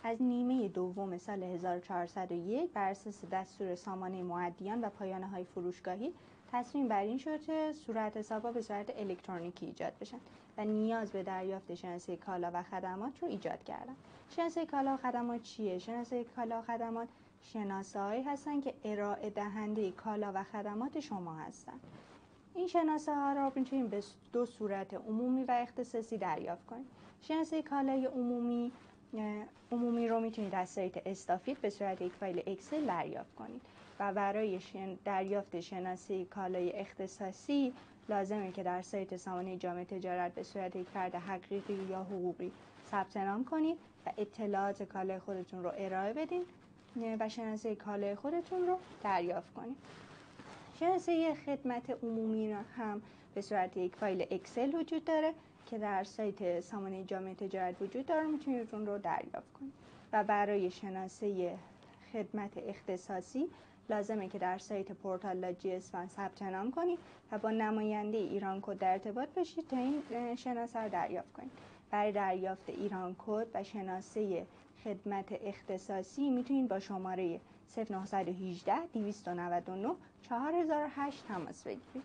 از نیمه دوم سال 1401 بر اساس دستور سامانه مؤدیان و پایانه‌های فروشگاهی تصمیم بر این شد که صورت حساب‌ها به صورت الکترونیکی ایجاد بشن و نیاز به دریافت شناسه کالا و خدمات رو ایجاد کردن. شناسه کالا و خدمات چیه؟ شناسه کالا و خدمات شناسه‌هایی هستن که ارائه دهنده کالا و خدمات شما هستن. این شناسه ها را میتونیم به دو صورت عمومی و اختصاصی دریافت کنیم. شناسه کالای عمومی رو میتونید از سایت استافید به صورت یک فایل اکسل دریافت کنید و برای دریافت شناسه کالای اختصاصی لازمه که در سایت سامانه جامعه تجارت به صورت یک فرد حقیقی یا حقوقی ثبت نام کنید و اطلاعات کالای خودتون رو ارائه بدین و شناسه کالای خودتون رو دریافت کنید. شناسه خدمت عمومی هم به صورت یک فایل اکسل وجود داره که در سایت سامانه جامعه تجارت وجود داره، میتونید اون رو دریافت کنید و برای شناسه خدمت اختصاصی لازمه که در سایت پورتال GS1 ثبت نام کنید و با نماینده ایران کد در ارتباط باشید تا این شناسه رو دریافت کنید. برای دریافت ایران کد و شناسه خدمت اختصاصی میتونید با شماره 0918 299 4008 تماس بگیرید.